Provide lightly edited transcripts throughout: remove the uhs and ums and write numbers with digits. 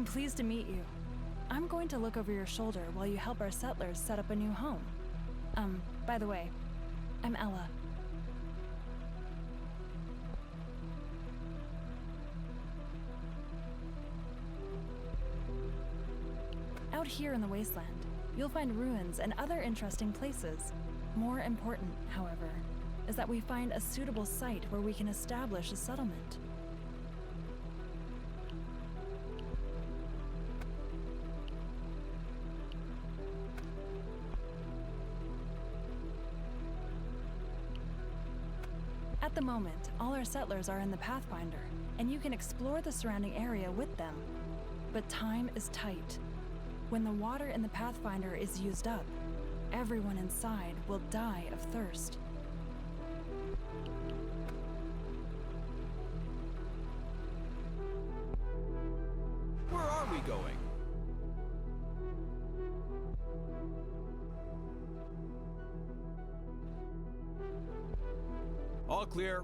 I'm pleased to meet you. I'm going to look over your shoulder while you help our settlers set up a new home. By the way, I'm Ella. Out here in the wasteland, you'll find ruins and other interesting places. More important, however, is that we find a suitable site where we can establish a settlement. At the moment, all our settlers are in the Pathfinder, and you can explore the surrounding area with them. But time is tight. When the water in the Pathfinder is used up, everyone inside will die of thirst. Where are we going? All clear.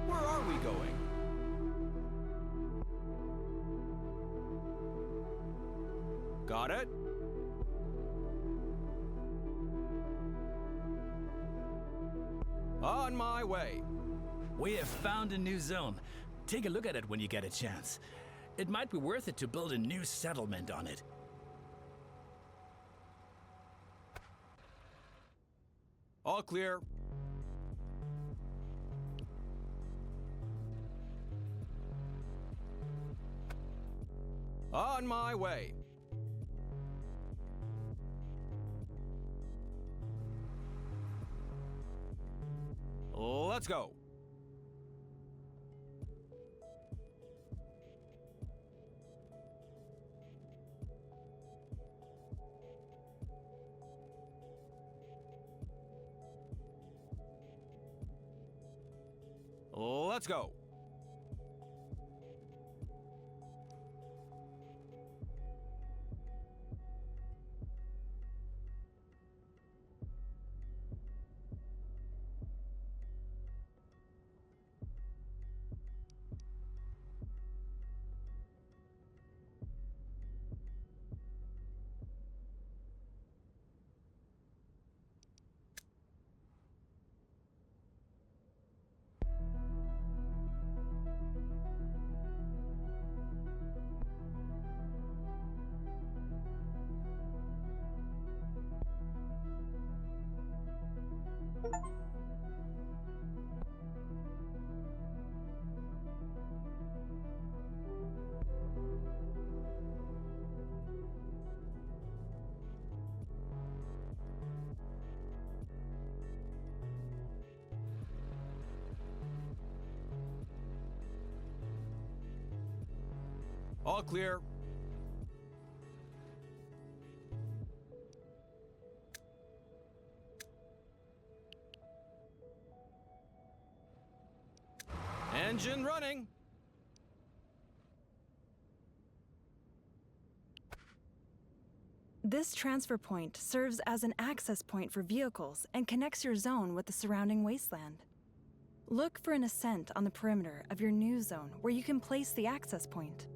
Where are we going? Got it? On my way. We have found a new zone. Take a look at it when you get a chance. It might be worth it to build a new settlement on it. All clear. On my way. Let's go. Let's go. All clear. Engine running. This transfer point serves as an access point for vehicles and connects your zone with the surrounding wasteland. Look for an ascent on the perimeter of your new zone where you can place the access point.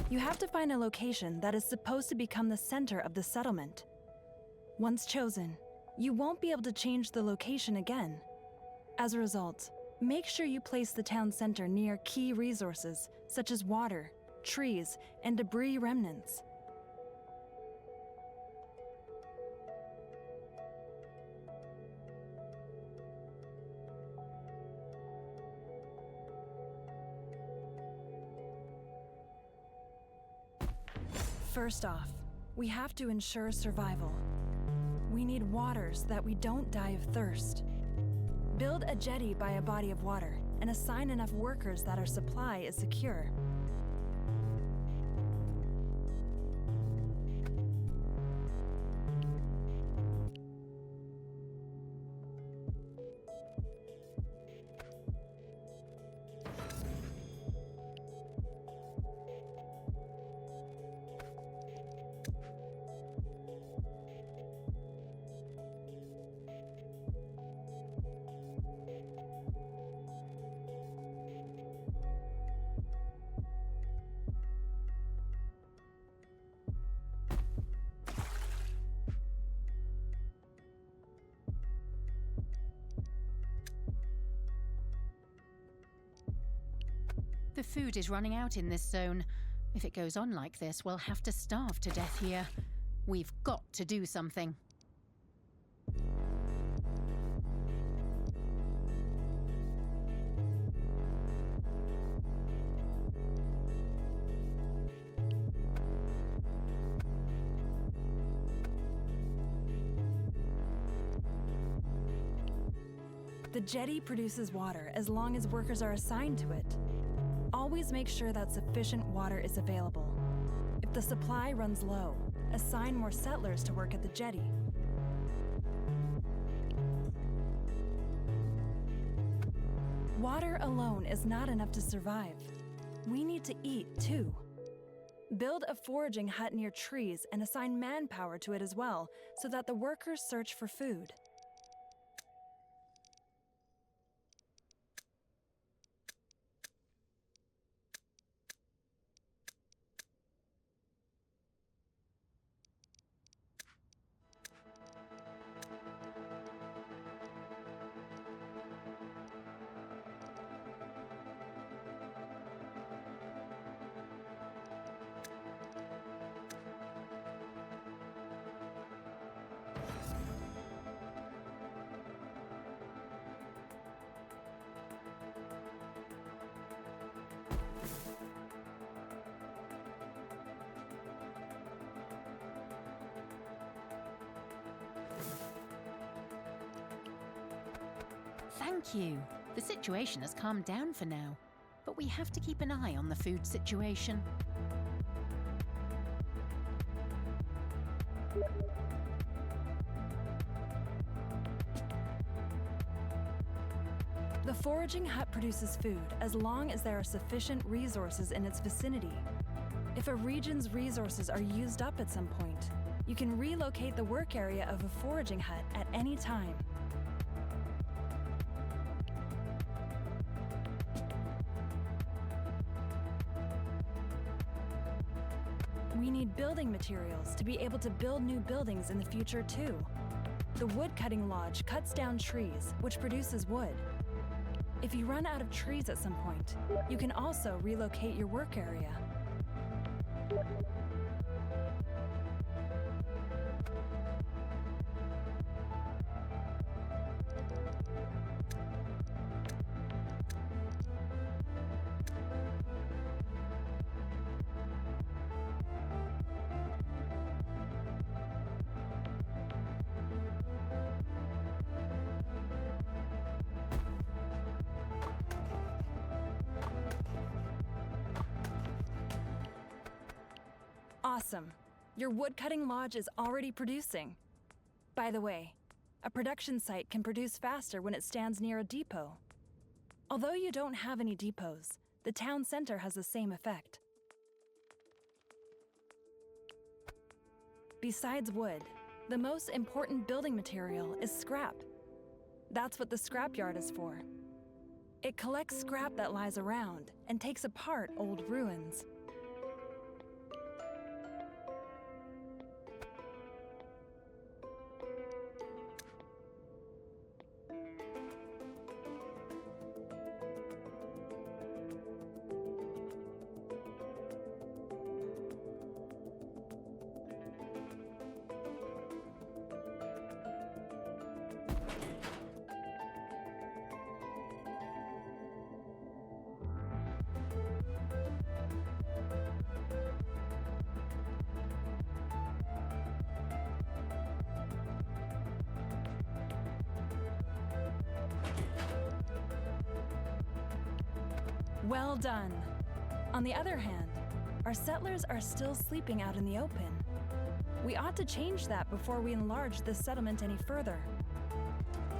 You have to find a location that is supposed to become the center of the settlement. Once chosen, you won't be able to change the location again. As a result, make sure you place the town center near key resources such as water, trees, and debris remnants. First off, we have to ensure survival. We need water so that we don't die of thirst. Build a jetty by a body of water and assign enough workers that our supply is secure. The food is running out in this zone. If it goes on like this, we'll have to starve to death here. We've got to do something. The jetty produces water as long as workers are assigned to it. Always make sure that sufficient water is available. If the supply runs low, assign more settlers to work at the jetty. Water alone is not enough to survive. We need to eat too. Build a foraging hut near trees and assign manpower to it as well, so that the workers search for food. Thank you. The situation has calmed down for now, but we have to keep an eye on the food situation. The foraging hut produces food as long as there are sufficient resources in its vicinity. If a region's resources are used up at some point, you can relocate the work area of a foraging hut at any time. We need building materials to be able to build new buildings in the future too. The wood-cutting lodge cuts down trees, which produces wood. If you run out of trees at some point, you can also relocate your work area. Awesome. Your wood-cutting lodge is already producing. By the way, a production site can produce faster when it stands near a depot. Although you don't have any depots, the town center has the same effect. Besides wood, the most important building material is scrap. That's what the scrapyard is for. It collects scrap that lies around and takes apart old ruins. Well done. On the other hand, our settlers are still sleeping out in the open. We ought to change that before we enlarge this settlement any further.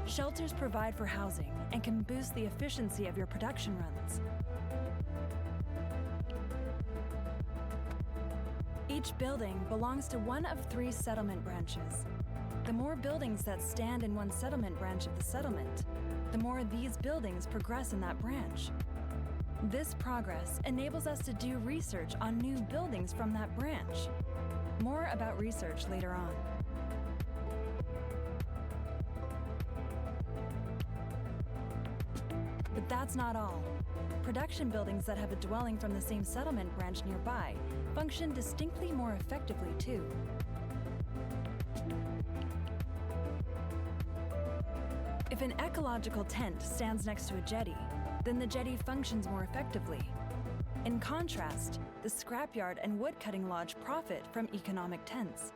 Shelters provide for housing and can boost the efficiency of your production runs. Each building belongs to one of 3 settlement branches. The more buildings that stand in one settlement branch of the settlement, the more these buildings progress in that branch. This progress enables us to do research on new buildings from that branch. More about research later on. But that's not all. Production buildings that have a dwelling from the same settlement branch nearby function distinctly more effectively too. If an ecological tent stands next to a jetty, then the jetty functions more effectively. In contrast, the scrapyard and woodcutting lodge profit from economic tents.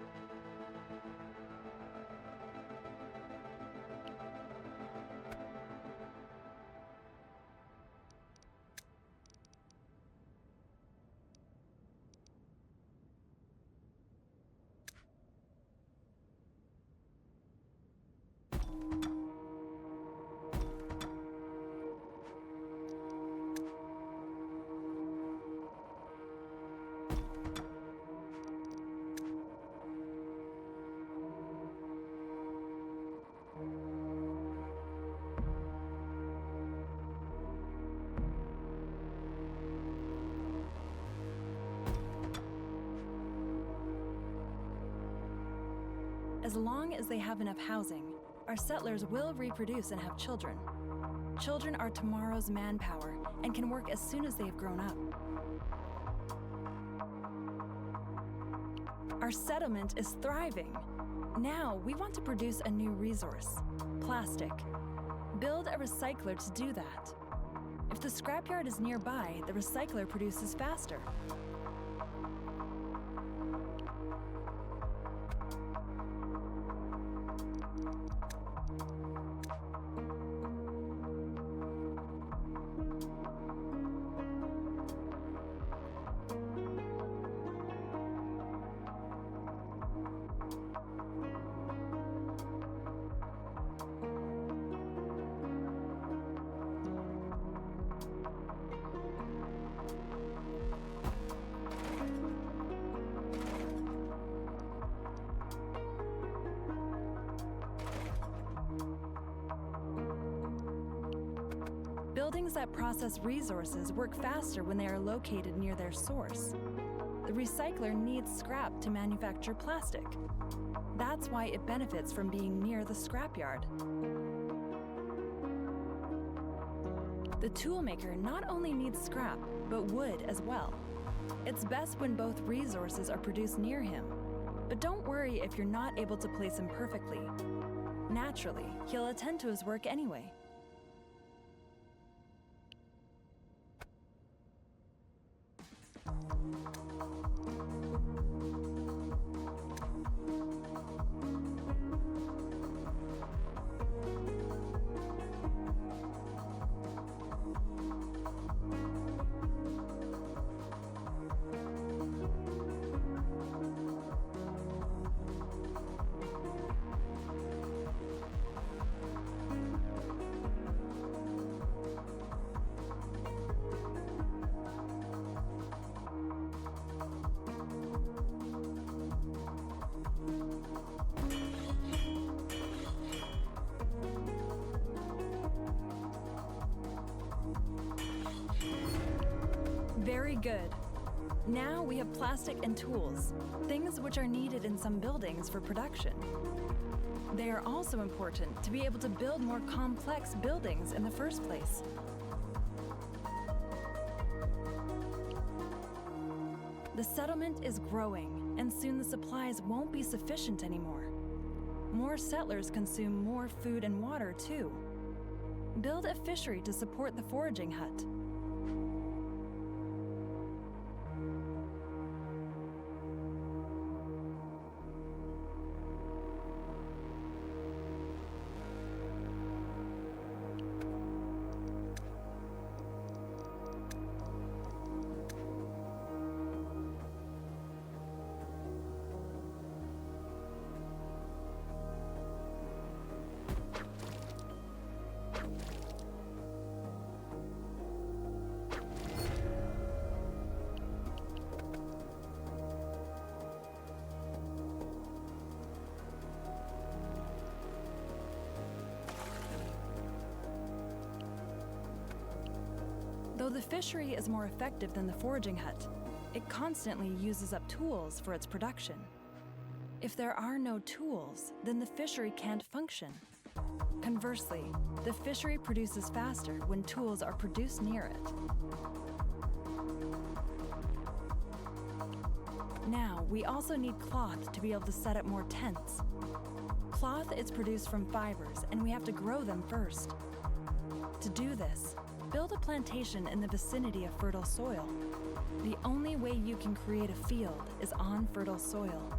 As long as they have enough housing, our settlers will reproduce and have children. Children are tomorrow's manpower and can work as soon as they have grown up. Our settlement is thriving. Now we want to produce a new resource, plastic. Build a recycler to do that. If the scrapyard is nearby, the recycler produces faster. Buildings that process resources work faster when they are located near their source. The recycler needs scrap to manufacture plastic. That's why it benefits from being near the scrapyard. The toolmaker not only needs scrap, but wood as well. It's best when both resources are produced near him. But don't worry if you're not able to place him perfectly. Naturally, he'll attend to his work anyway. Very good. Now we have plastic and tools, things which are needed in some buildings for production. They are also important to be able to build more complex buildings in the first place. The settlement is growing, and soon the supplies won't be sufficient anymore. More settlers consume more food and water, too. Build a fishery to support the foraging hut. the fishery is more effective than the foraging hut, it constantly uses up tools for its production. If there are no tools, then the fishery can't function. Conversely, the fishery produces faster when tools are produced near it. Now, we also need cloth to be able to set up more tents. Cloth is produced from fibers, and we have to grow them first. To do this, build a plantation in the vicinity of fertile soil. The only way you can create a field is on fertile soil.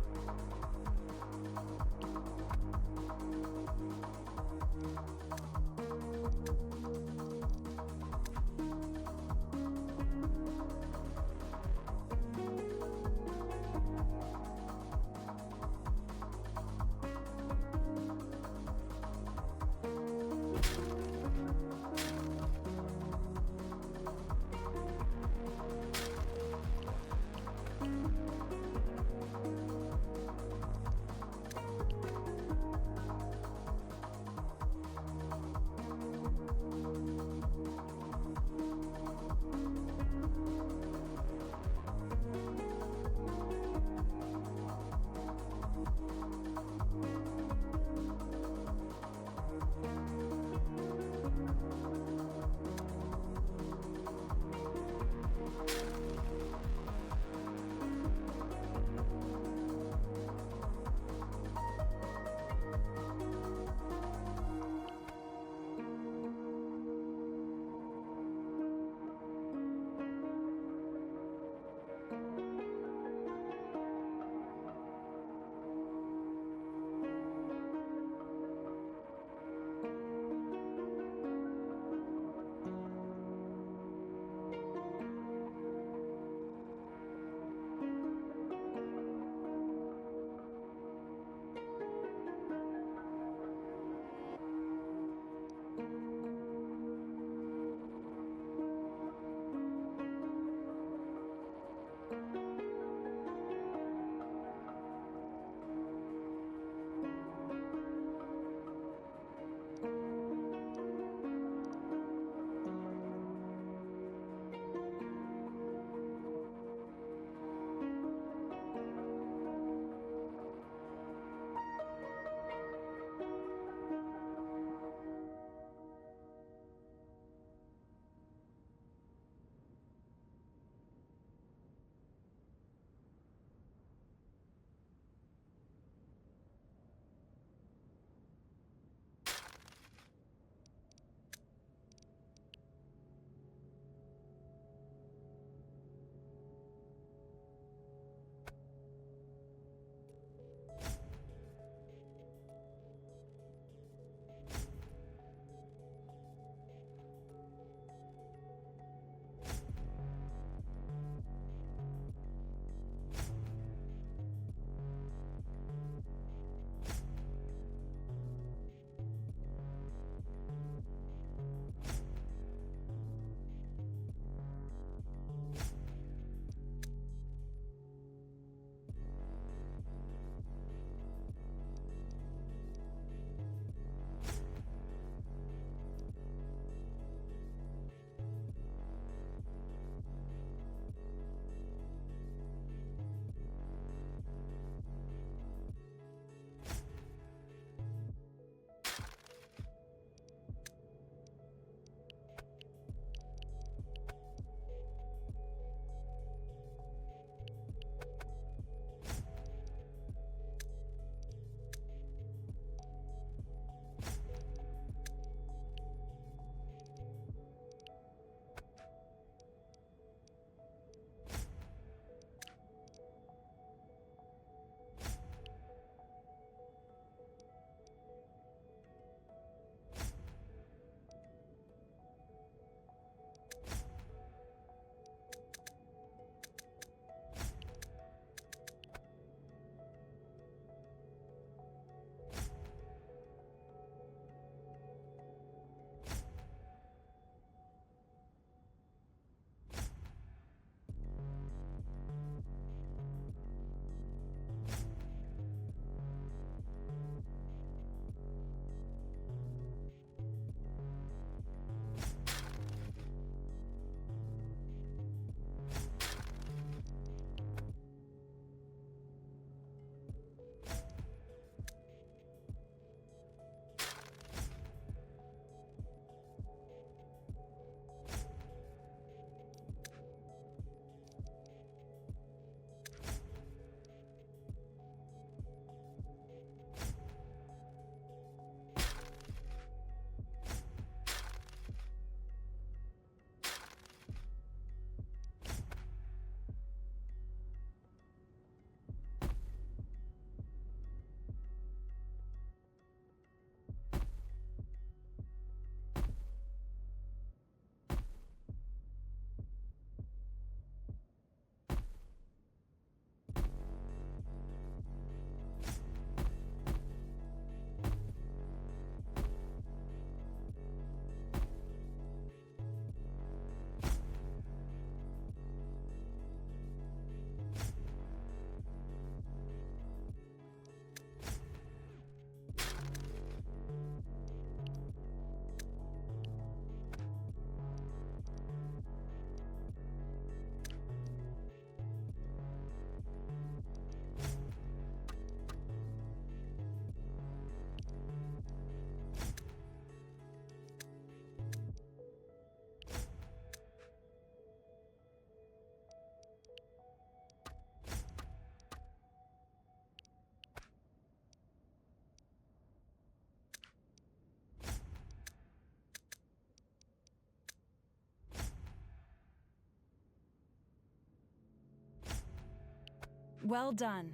Well done.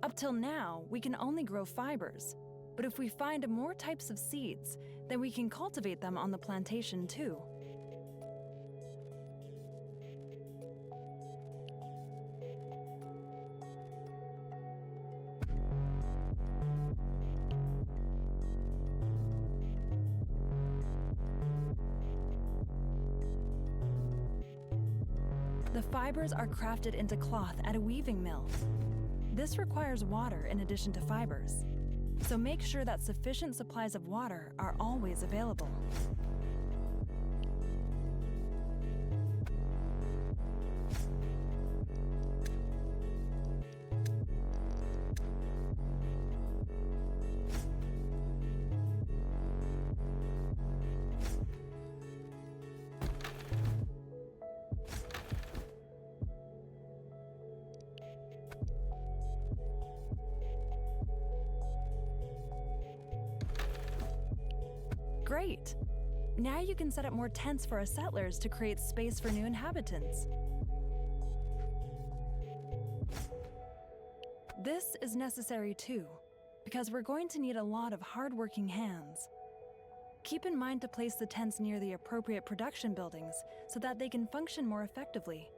Up till now, we can only grow fibers. But if we find more types of seeds, then we can cultivate them on the plantation too. The fibers are crafted into cloth at a weaving mill. This requires water in addition to fibers, so make sure that sufficient supplies of water are always available. Great! Now you can set up more tents for our settlers to create space for new inhabitants. This is necessary too, because we're going to need a lot of hard-working hands. Keep in mind to place the tents near the appropriate production buildings so that they can function more effectively.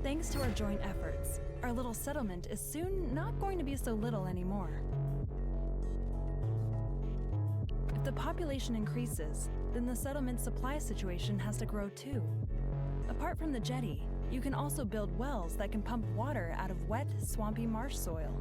Thanks to our joint efforts, our little settlement is soon not going to be so little anymore. If the population increases, then the settlement supply situation has to grow too. Apart from the jetty, you can also build wells that can pump water out of wet, swampy marsh soil.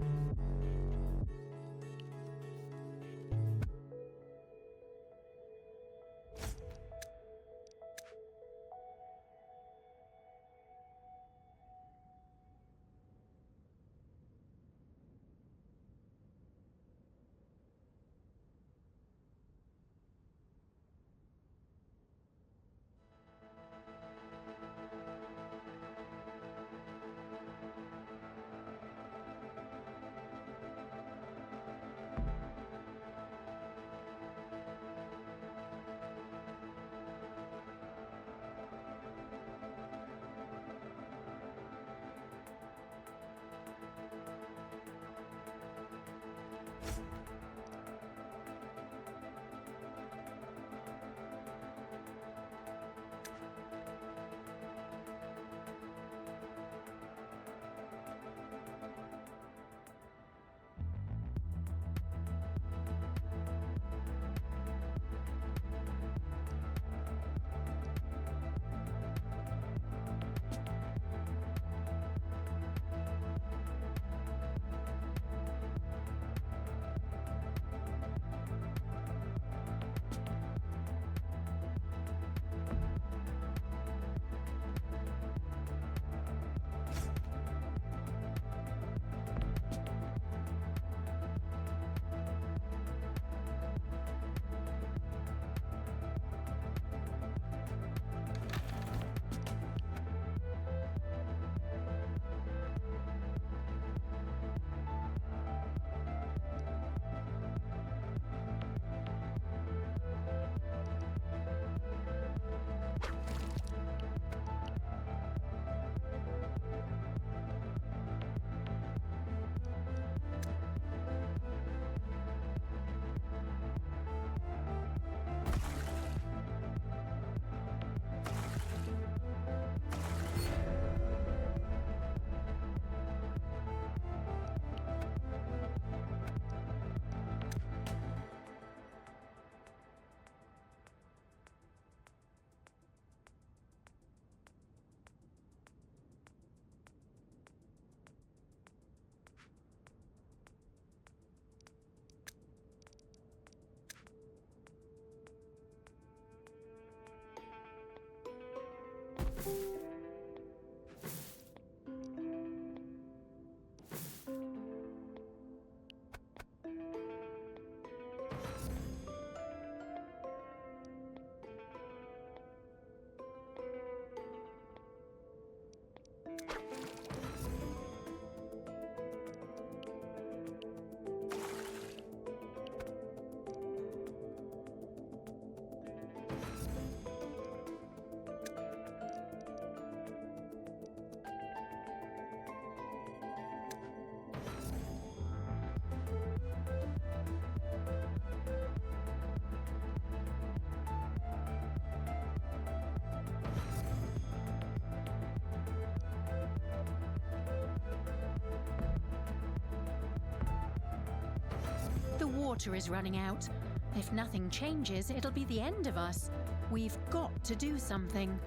water is running out. If nothing changes, it'll be the end of us. We've got to do something.